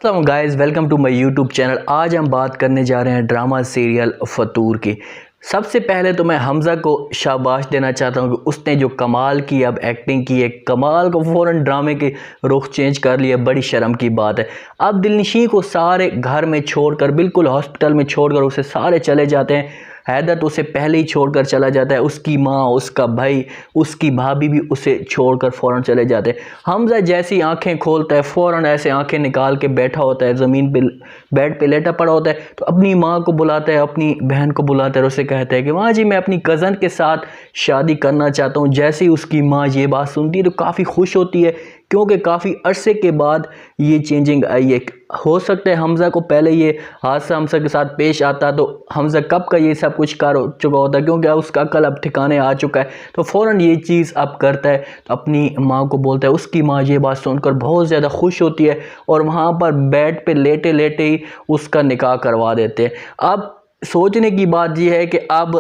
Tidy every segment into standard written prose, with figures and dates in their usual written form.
अस्सलाम guys, welcome to my YouTube channel. आज हम बात करने जा रहे हैं ड्रामा सीरियल फतूर की। सबसे पहले तो मैं हमज़ा को शाबाश देना चाहता हूँ कि उसने जो कमाल की अब एक्टिंग की है, कमाल को फ़ौरन ड्रामे के रुख चेंज कर लिया। बड़ी शर्म की बात है। अब दिलनशी को सारे घर में छोड़कर, बिल्कुल हॉस्पिटल में छोड़कर उसे सारे चले जाते हैं। हैदर तो उसे पहले ही छोड़कर चला जाता है, उसकी माँ, उसका भाई, उसकी भाभी भी उसे छोड़कर फ़ौरन चले जाते हैं। हमज़ा जैसी आंखें खोलता है फ़ौरन ऐसे आंखें निकाल के बैठा होता है, ज़मीन पे बेड पे लेटा पड़ा होता है। तो अपनी माँ को बुलाता है, अपनी बहन को बुलाता है और उसे कहता है कि माँ जी मैं अपनी कज़न के साथ शादी करना चाहता हूँ। जैसे ही उसकी माँ ये बात सुनती है तो काफ़ी खुश होती है, क्योंकि काफ़ी अरसे के बाद ये चेंजिंग आई है। हो सकता है हमज़ा को पहले ये हादसा हमज़ा के साथ पेश आता तो हमज़ा कब का ये सब कुछ कर चुका होता, क्योंकि उसका अकल अब ठिकाने आ चुका है। तो फ़ौरन ये चीज़ अब करता है, तो अपनी माँ को बोलता है। उसकी माँ ये बात सुनकर बहुत ज़्यादा खुश होती है और वहाँ पर बेड पे लेटे लेटे ही उसका निकाह करवा देते हैं। अब सोचने की बात यह है कि अब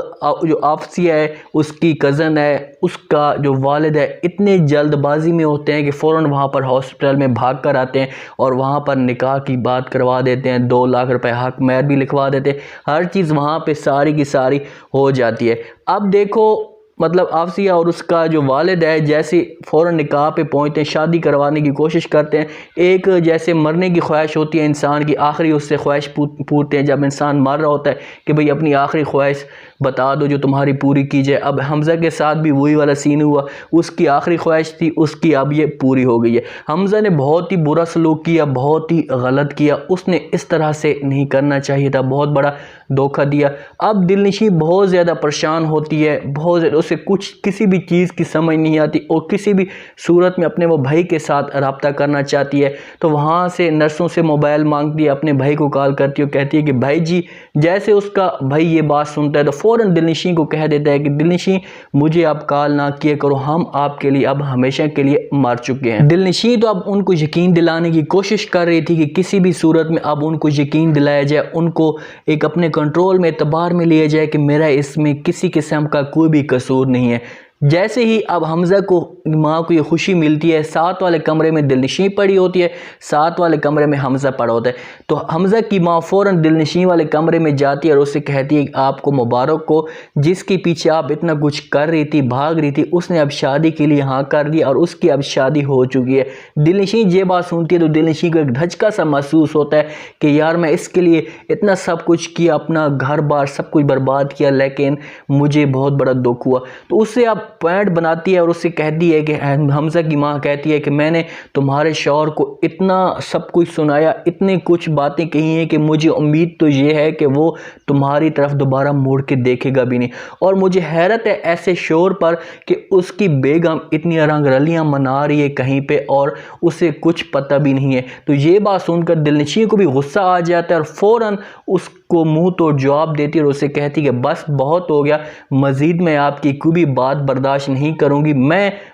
जो आफसिया है, उसकी कज़न है, उसका जो वालिद है, इतने जल्दबाजी में होते हैं कि फ़ौरन वहाँ पर हॉस्पिटल में भाग कर आते हैं और वहाँ पर निकाह की बात करवा देते हैं। 2 लाख रुपए हक महर भी लिखवा देते हैं। हर चीज़ वहाँ पे सारी की सारी हो जाती है। अब देखो, मतलब आफसिया और उसका जो वालिद है जैसे फ़ौरन निकाह पे पहुँचते हैं, शादी करवाने की कोशिश करते हैं। एक जैसे मरने की ख्वाहिश होती है इंसान की, आखिरी उससे ख्वाहिश पूछते हैं जब इंसान मर रहा होता है कि भाई अपनी आखिरी ख्वाहिश बता दो जो तुम्हारी पूरी की जाए। अब हमज़ा के साथ भी वही वाला सीन हुआ, उसकी आखिरी ख्वाहिश थी, उसकी अब ये पूरी हो गई है। हमज़ा ने बहुत ही बुरा सलूक किया, बहुत ही गलत किया, उसने इस तरह से नहीं करना चाहिए था, बहुत बड़ा धोखा दिया। अब दिलनशी बहुत ज़्यादा परेशान होती है, बहुत ज़्यादा उसे कुछ किसी भी चीज़ की समझ नहीं आती और किसी भी सूरत में अपने वो भाई के साथ रब्ता करना चाहती है। तो वहाँ से नर्सों से मोबाइल मांगती है, अपने भाई को कॉल करती है, कहती है कि भाई जी। जैसे उसका भाई ये बात सुनता है तो फ़ौरन दिलनशी को कह देता है कि दिलनशी मुझे आप कॉल ना किया करो, हम आपके लिए अब हमेशा के लिए मर चुके हैं। दिलनशी तो अब उनको यकीन दिलाने की कोशिश कर रही थी कि किसी भी सूरत में अब उनको यकीन दिलाया जाए, उनको एक अपने कंट्रोल में, एतबार में लिया जाए कि मेरा इसमें किसी किस्म का कोई भी कसूर नहीं है। जैसे ही अब हमज़ा को, माँ को ये खुशी मिलती है, साथ वाले कमरे में दिलनशी पड़ी होती है, साथ वाले कमरे में हमज़ा पड़ा होता है। तो हमज़ा की माँ फ़ौरन दिलनशी वाले कमरे में जाती है और उससे कहती है कि आपको मुबारक को, जिसके पीछे आप इतना कुछ कर रही थी, भाग रही थी, उसने अब शादी के लिए हाँ कर दिया और उसकी अब शादी हो चुकी है। दिलनशी ये बात सुनती है तो दिलनशी को एक धचका सा महसूस होता है कि यार मैं इसके लिए इतना सब कुछ किया, अपना घर बार सब कुछ बर्बाद किया, लेकिन मुझे बहुत बड़ा दुख हुआ। तो उससे अब पॉइंट बनाती है और उससे कहती है कि हमज़ा की माँ कहती है कि मैंने तुम्हारे शौहर को इतना सब कुछ सुनाया, इतनी कुछ बातें कही हैं कि मुझे उम्मीद तो ये है कि वो तुम्हारी तरफ दोबारा मुड़ के देखेगा भी नहीं। और मुझे हैरत है ऐसे शोर पर कि उसकी बेगम इतनी रंगरलियाँ मना रही है कहीं पे और उसे कुछ पता भी नहीं है। तो ये बात सुनकर दिलनशी को भी गुस्सा आ जाता है और फ़ौरन उसको मुंह तोड़ जवाब देती है और उसे कहती है कि बस बहुत हो गया, मज़ीद मैं आपकी कोई भी बात बर्दाश्त नहीं करूंगी।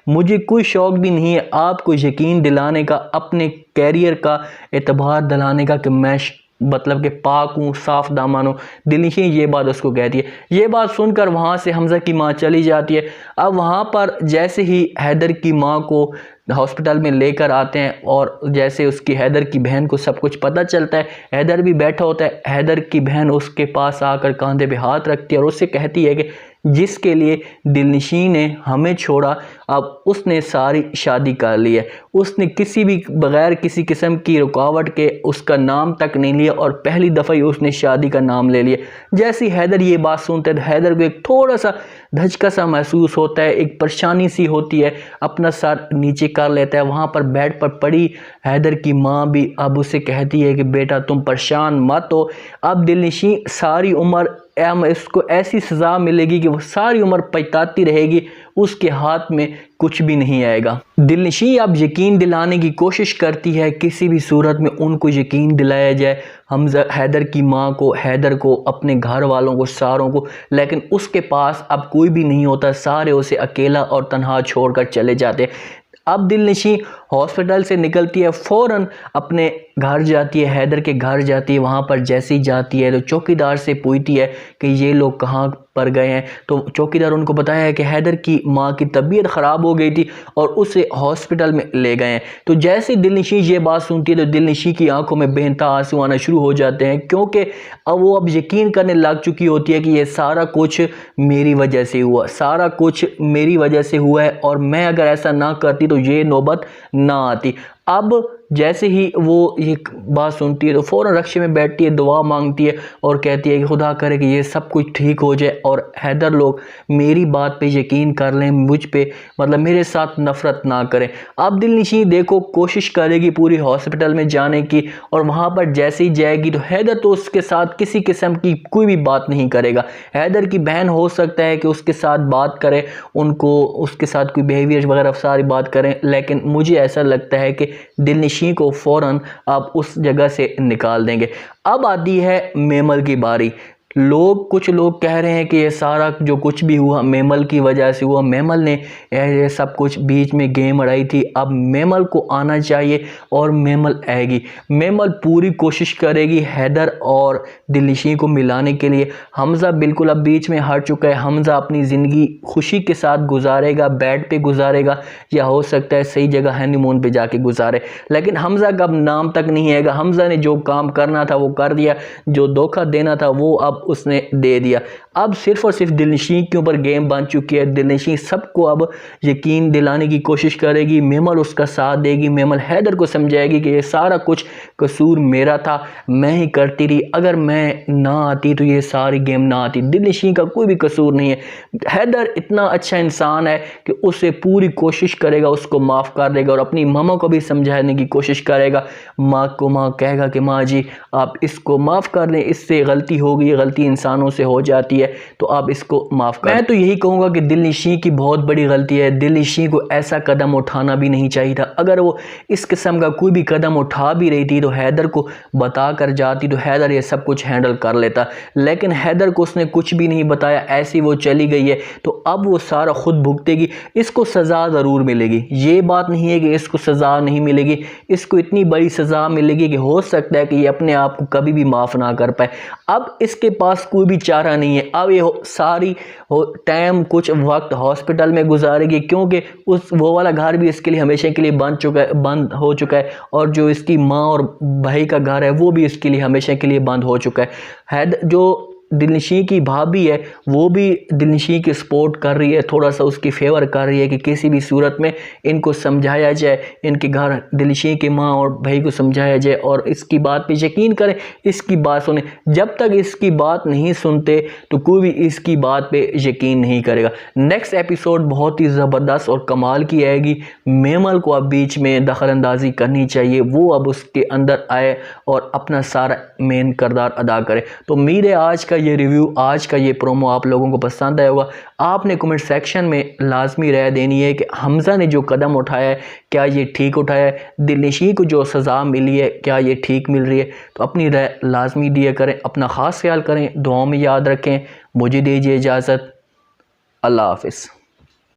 मुझे कोई शौक़ भी नहीं है आपको यकीन दिलाने का, अपने कैरियर का एतबार दिलाने का कि मैं मतलब कि पाक हूँ, साफ दामन हूँ। दिलनशी ये बात उसको कहती है। ये बात सुनकर वहाँ से हमज़ा की माँ चली जाती है। अब वहाँ पर जैसे ही हैदर की माँ को हॉस्पिटल में लेकर आते हैं और जैसे उसकी हैदर की बहन को सब कुछ पता चलता है, हैदर भी बैठा होता है। हैदर की बहन उसके पास आकर कंधे पे हाथ रखती है और उससे कहती है कि जिसके लिए दिलनशी ने हमें छोड़ा, अब उसने सारी शादी कर ली है। उसने किसी भी बग़ैर किसी किस्म की रुकावट के उसका नाम तक नहीं लिया और पहली दफ़ा ही उसने शादी का नाम ले लिया। जैसे हैदर ये बात सुनते हैं तो हैदर को एक थोड़ा सा धचका सा महसूस होता है, एक परेशानी सी होती है, अपना सर नीचे कर लेता है। वहाँ पर बेड पर पड़ी हैदर की माँ भी अब उसे कहती है कि बेटा तुम परेशान मत हो, अब दिलनशी सारी उम्र इसको ऐसी सज़ा मिलेगी कि वो सारी उम्र पछताती रहेगी, उसके हाथ में कुछ भी नहीं आएगा। दिलनशी अब यकीन दिलाने की कोशिश करती है, किसी भी सूरत में उनको यकीन दिलाया जाए, हमज़ा हैदर की माँ को, हैदर को, अपने घर वालों को, सारों को। लेकिन उसके पास अब कोई भी नहीं होता, सारे उसे अकेला और तन्हा छोड़कर चले जाते। अब दिलनशी हॉस्पिटल से निकलती है, फ़ौरन अपने घर जाती है, हैदर के घर जाती है। वहाँ पर जैसे ही जाती है तो चौकीदार से पूछती है कि ये लोग कहाँ पर गए हैं। तो चौकीदार उनको बताया है कि हैदर की माँ की तबीयत ख़राब हो गई थी और उसे हॉस्पिटल में ले गए हैं। तो जैसे दिलनशी ये बात सुनती है तो दिलनशी की आंखों में बेनता आंसू आना शुरू हो जाते हैं, क्योंकि अब यकीन करने लग चुकी होती है कि ये सारा कुछ मेरी वजह से हुआ, सारा कुछ मेरी वजह से हुआ है और मैं अगर ऐसा ना करती तो ये नौबत ना आती। अब जैसे ही वो ये बात सुनती है तो फ़ौरन रक्शे में बैठती है, दुआ मांगती है और कहती है कि खुदा करे कि ये सब कुछ ठीक हो जाए और हैदर लोग मेरी बात पे यकीन कर लें, मुझ पे मतलब मेरे साथ नफ़रत ना करें। अब दिलनशी देखो कोशिश करेगी पूरी हॉस्पिटल में जाने की, और वहाँ पर जैसे ही जाएगी तो हैदर तो उसके साथ किसी किस्म की कोई भी बात नहीं करेगा। हैदर की बहन हो सकता है कि उसके साथ बात करे, उनको उसके साथ कोई बिहेवियर वगैरह सारी बात करें, लेकिन मुझे ऐसा लगता है कि दिलनशी को फ़ौरन आप उस जगह से निकाल देंगे। अब आती है मेमल की बारी। कुछ लोग कह रहे हैं कि ये सारा जो कुछ भी हुआ मेमल की वजह से हुआ, मेमल ने ये सब कुछ बीच में गेम उड़ाई थी। अब मेमल को आना चाहिए और मेमल आएगी। मेमल पूरी कोशिश करेगी हैदर और दिलनशी को मिलाने के लिए। हमज़ा बिल्कुल अब बीच में हट चुका है। हमज़ा अपनी ज़िंदगी खुशी के साथ गुजारेगा, बेड पे गुजारेगा या हो सकता है सही जगह हनीमून पे जाके गुजारे, लेकिन हमज़ा का अब नाम तक नहीं आएगा। हमज़ा ने जो काम करना था वो कर दिया, जो धोखा देना था वो अब उसने दे दिया। अब सिर्फ और सिर्फ दिलनशी के ऊपर गेम बन चुकी है। दिलनशी सबको अब यकीन दिलाने की कोशिश करेगी, मेमल उसका साथ देगी। मेमल हैदर को समझाएगी कि ये सारा कुछ कसूर मेरा था, मैं ही करती रही, अगर मैं ना आती तो ये सारी गेम ना आती। दिलनशी का कोई भी कसूर नहीं है। हैदर इतना अच्छा इंसान है कि उसे पूरी कोशिश करेगा, उसको माफ़ कर देगा और अपनी मामा को भी समझाने की कोशिश करेगा। माँ को माँ कहेगा कि माँ जी आप इसको माफ़ कर दें, इससे गलती हो गई, गलती इंसानों से हो जाती है तो आप इसको माफ़ कर। मैं तो यही कहूँगा कि दिलनशी की बहुत बड़ी गलती है। दिलनशी को ऐसा कदम उठाना भी नहीं चाहिए था। अगर वो इस किस्म का कोई भी कदम उठा भी रही थी तो हैदर को बता कर जाती तो हैदर ये सब कुछ हैंडल कर लेता, लेकिन हैदर को उसने कुछ भी नहीं बताया, ऐसी वो चली गई है तो अब वो सारा खुद भुगतेगी। इसको सज़ा ज़रूर मिलेगी, ये बात नहीं है कि इसको सज़ा नहीं मिलेगी, इसको इतनी बड़ी सज़ा मिलेगी कि हो सकता है कि ये अपने आप को कभी भी माफ़ ना कर पाए। अब इसके पास कोई भी चारा नहीं है। अब ये सारी टाइम कुछ वक्त हॉस्पिटल में गुजारेगी, क्योंकि वो वाला घर भी इसके लिए हमेशा के लिए बंद हो चुका है और जो इसकी माँ और भाई का घर है वो भी इसके लिए हमेशा के लिए बंद हो चुका है। जो दिलनशी की भाभी है वो भी दिलनशी की सपोर्ट कर रही है, थोड़ा सा उसकी फेवर कर रही है कि किसी भी सूरत में इनको समझाया जाए, इनके घर दिलनशी की माँ और भाई को समझाया जाए और इसकी बात पे यकीन करें, इसकी बात सुने। जब तक इसकी बात नहीं सुनते तो कोई भी इसकी बात पे यकीन नहीं करेगा। नेक्स्ट एपिसोड बहुत ही ज़बरदस्त और कमाल की आएगी। मेमल को अब बीच में दखल अंदाजी करनी चाहिए, वो अब उसके अंदर आए और अपना सारा मेन किरदार अदा करे। तो उम्मीद है आज का ये रिव्यू, आज का ये प्रोमो आप लोगों को पसंद आया होगा। आपने कमेंट सेक्शन में लाजमी राय देनी है कि हमज़ा ने जो कदम उठाया है क्या ये ठीक उठाया है, दिलनशी को जो सज़ा मिली है क्या ये ठीक मिल रही है। तो अपनी राय लाजमी दिया करें, अपना ख़ास ख्याल करें, दुआओं में याद रखें। मुझे दीजिए इजाज़त, अल्लाह हाफ़िज़।